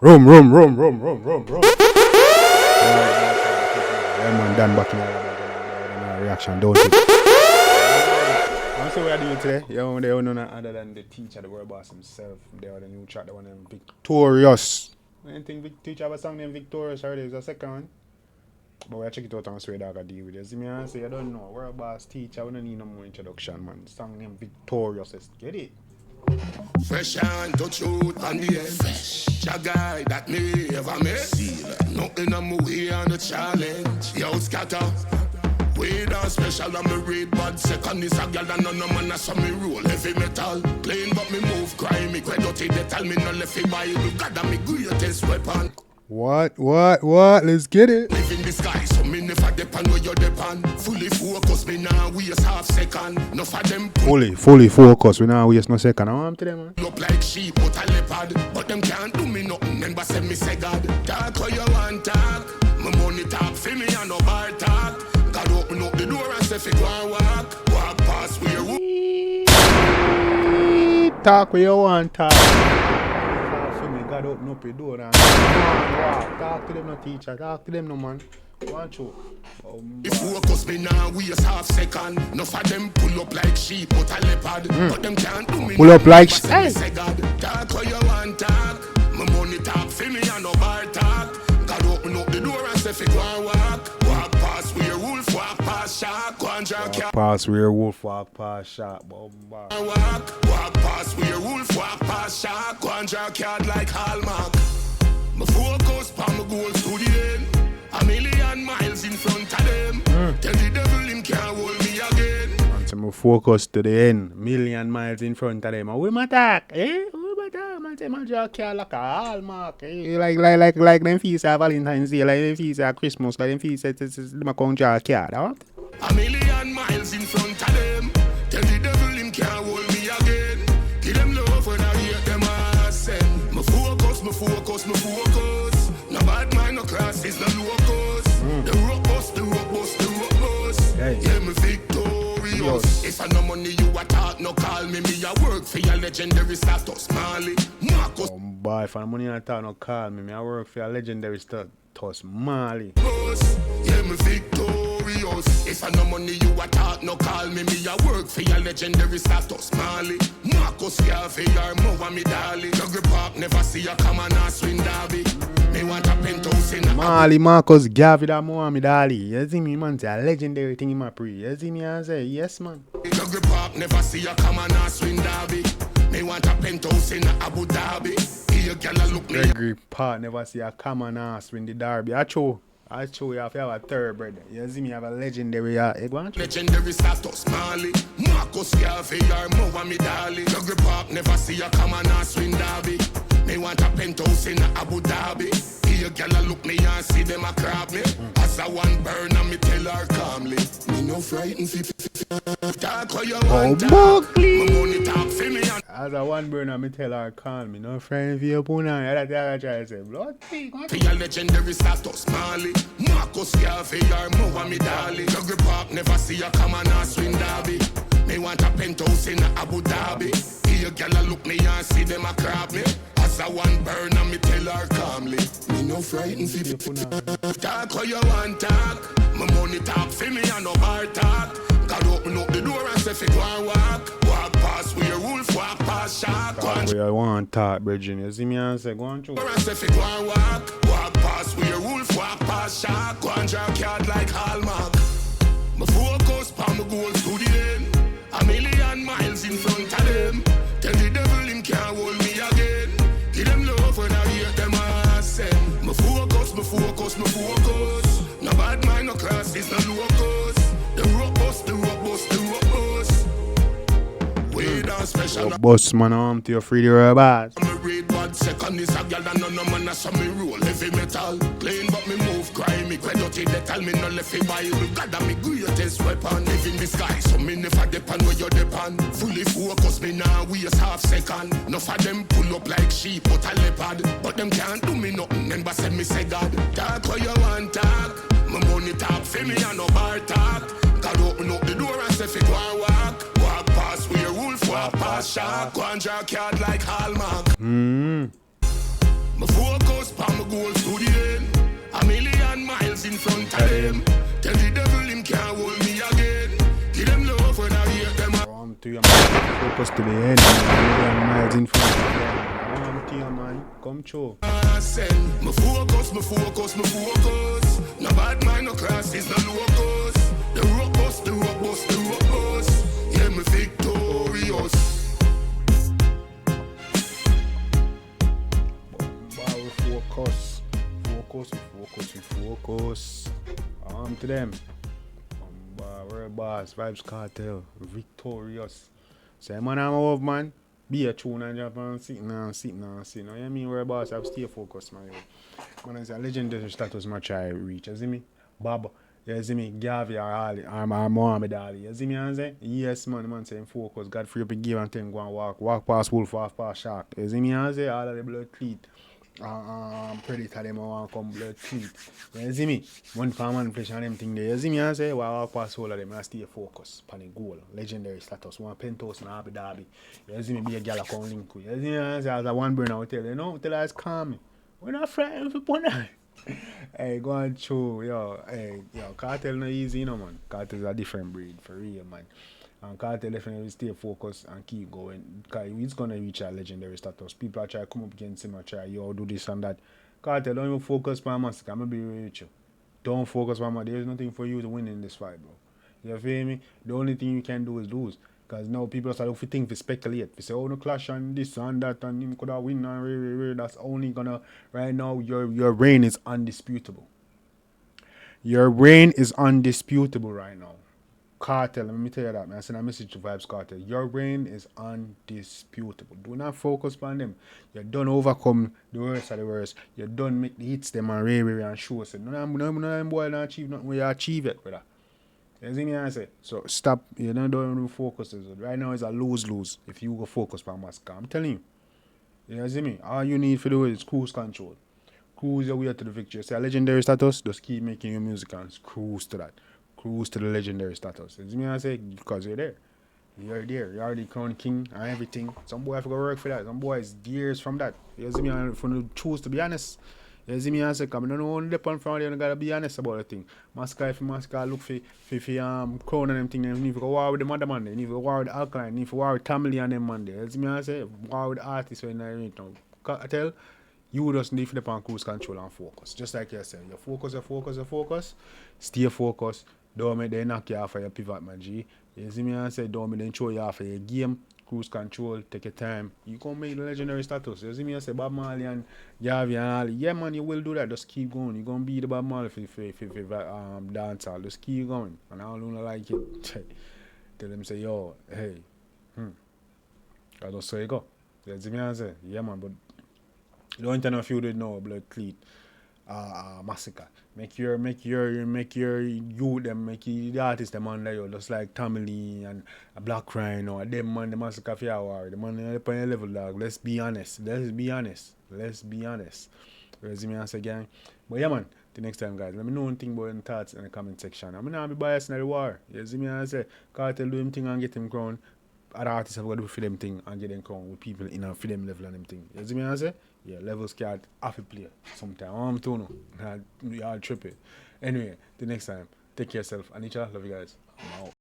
Rum. Yeah, man, done back in the reaction, don't it? So what are you doing today? They don't know other than the teacher, the world boss himself. They are the new track, the one named Victorious. Anything teacher have a song named Victorious already? Is the second one? But we'll check it out and see what I deal with it. See me and say, I don't know. World boss teacher, we don't need no more introduction, man. Song named Victorious. Get it? Fresh and touch root on the end. Fresh. A guy that me ever met. Nothing I'm away on the challenge. Yo, scatter. We don't special and me read bad. Second is a girl and none of man so me roll heavy metal. Plain but me move crime. Me quite dirty. They tell me no left Bible. God that me greatest weapon. What? Let's get it. Live in the sky, so me never depend where you depend. Fully focus, me now waste half second. No for them. Fully focus, we now waste no second. I want to them, man. Look like sheep but a leopard, but them can't do me nothing. Remember say me say God, talk how you want talk. My money talk for me and no bar talk. God open up the door and say fi go and walk past where you talk where you want talk. God open up your door and talk to them, no teacher, talk to them, no man. Want you? If focus me now, waste half second. No for them pull up like sheep but a leopard. But them can't do me. Pull up like sheep. Talk how you want talk. My money talk for me and no bar talk. God open up the door and say fi go and walk past where wolf, walk past shark. Go and draw cat. Past where wolf, walk past shark. Walk past where wolf, walk past shark. Go and draw cat like Hallmark. My focus pa my goals to the end. A million miles in front of them. Tell the devil him can't hold me again. And so my focus to the end. Million miles in front of them. And we attack, eh? We attack. Man say man draw cat like a Hallmark, eh? Like them feast at Valentine's Day, like them feast at Christmas, like them feast at them come draw cat, huh? A million miles in front of them. Tell the devil him can't hold me again. Give them love when I hear them send. My focus. No bad mind, no classes, no locos. The robust. Hey. Yeah, me victorious. If I no money you a talk, no call me. Me a work for your legendary status, Marley. Marcus. Oh boy, if I no money you a talk, no call me. Me a work for your legendary status, Marley. Yeah, me victorious. If I no money you a talk, no call me. Me a work for your legendary status, Marley. Marcus 𝐑𝐂𝐓𝐈𝐎𝐍 more me darling. Juggle Park never see a come and a swing derby. Me want a penthouse in a Marley Marcus 𝐑𝐂𝐓𝐈𝐎𝐍 that Mohammed Ali. You see me, man, say a legendary thing in my pre. You see me and say, yes, man. Juggle Park never see a come and a swing derby. Me want a penthouse in Abu Dhabi. Here girl look me. Gregory Park never see a common ass win the derby. I show you have to have a third brother. You see me have a legendary legendary status, Marley. Marcus 𝐑𝐂𝐓𝐈𝐎𝐍 more me darling. Juggle Park never see a come and a swing derby. Me want a penthouse in Abu Dhabi. Here girl look me and see them a crab me. As a one burn and me tell her calmly. Me no frightened talk how you want talk. My money talk for me and as a one burn and me tell her calm me. No friend for your puna. That's what I try to say. Blood for your legendary status, Marley. Marcus 𝐑𝐂𝐓𝐈𝐎𝐍 more me darling. Juggle Park never see a come and a swing derby. Me want a penthouse in Abu Dhabi. Here girl look me and see them a crab me. As a one burn and me tell her calmly. Me no frightened for your puna. Talk how you want talk. My money talk for me and no bar talk. God open up the door and say fi go and walk past where wolf, walk past shark. talk where you want talk, brethren. You see me and say, go on through. Door and say fi go and walk past where wolf, walk past shark. Go and draw card like Hallmark. My focus pa my goals to the end. A million miles in front of them. Tell the devil him can't hold me again. Give them love when I hear them send. My focus. No bad mind, no classes, no locos. The robust. We don't special. Boss man, I'm to your free the robots. I'm a read bad second is a girl and no man so me roll heavy metal. Plain but me move crime, me quite dirty. They tell me no left Bible. God that me greatest weapon. Live in the sky, so me never depend where you depend. Fully focus, me now waste half second. No for them pull up like sheep but a leopard. But them can't do me nothing. Remember say me say God, talk how you want talk. My money talk for me and no bar talk. God open up the door and say fi go and walk past where wolf, walk past shark. Go and draw card like Hallmark. My focus goals to the end. A million miles in front of them. Tell the devil him can't hold me again. Give them love when I hear them. To your man, focus to the end. Man. Miles in front of them. To your man, come true. Me focus. No bad mind, no classes, no locos. The rock bust. Yeah, me victorious. Focus. To them. We're boss, Vybz Kartel, victorious. So man, I'm over man. Be a tune and jump and sit now. You know what I mean? We're a boss, I stay focused, man. Man, it's a legendary status much I reach. You see me? Bob, you see me? Gavi or Ali, or Mohammed Ali. You see me? I say? Yes, man saying focus. God free up a give and then go and walk past wolf, walk past shark. You see me? I say? All of the blood cleat. Predator them want come blood clean. You see me? One for man flesh and them thing there. You see me? I say, walk past all of them and I stay focused on the goal. Legendary status. One penthouse in Abu Dhabi. You see me? Be a gal account link with. You see me? I say, as a one burn out tell you, no, tell us calm me. We're not frightened for puna. Hey, go on show, yo. Hey, yo, Kartel no easy, you know, man. Kartel is a different breed, for real, man. And Kartel definitely stay focused and keep going. Because he's gonna reach a legendary status. People are trying to come up against him and try, yo, do this and that. Kartel, don't even focus on massacre. I'm gonna be real with you. Don't focus on massacre. There's nothing for you to win in this fight, bro. You feel me? The only thing you can do is lose. Because now people start to think, to speculate. They say, oh, no clash and this and that, and him could have win and that's only gonna, right now, your reign is undisputable. Your reign is undisputable right now. Kartel, let me tell you that, man. I send a message to Vybz Kartel. Your reign is undisputable. Do not focus on them. You don't overcome the worst of the worst. You don't make the hits them and and show us. None of them boy don't achieve nothing where you achieve it, brother. You see me I say? So stop, you don't focus. Right now it's a lose-lose if you go focus on massacre. I'm telling you. You see me? All you need to do is cruise control. Cruise your way to the victory. Say a legendary status, just keep making your music and cruise to that. Cruise to the legendary status. You see me I say? Because you're there. You're there. You're the crown king and everything. Some boy have to go work for that. Some boy is years from that. You see me? From the choose to be honest. You see me I say, come, I don't know only depend from you, you gotta be honest about the thing. Massacre if massacre look for crown and them thing, you need to go war with the mother man, you need to go war with the alkaline, you need to war with family and them man there. You see me I say, war with the artists when I read now. Kartel, you just need to depend on cruise control and focus. Just like you said, you focus, stay focused, don't make them knock you off of your pivot, my G. You see me I say, don't make them throw you off of your game. Cruise control, take your time. You gonna make the legendary status. You see me I say Bob Marley and Javi and Ali. Yeah man, you will do that. Just keep going. You're gonna be the Bob Marley for dancer. Just keep going. And I don't like it. Tell them say, yo, hey. I just say go. You see me I say, yeah man, but you don't know if you did know blood cleat. Massacre. Make your youth them, make the artists them under you, just like Tommy Lee and a Black Rhino, or them man the massacre for your war. The man up on your level, dog. Let's be honest. You see me answer gang. But yeah man, the next time guys, let me know one thing about your thoughts in the comment section. I'm not be biased in the war. You see me answer. Kartel do him thing and get him crown. Other artists have got to do for them thing and get them crown with people in a for them level and them thing. You see me answer? Yeah, levels can't have to play sometimes. I'm too no. Y'all trip it. Anyway, the next time, take care of yourself and each other. Love you guys. I'm out.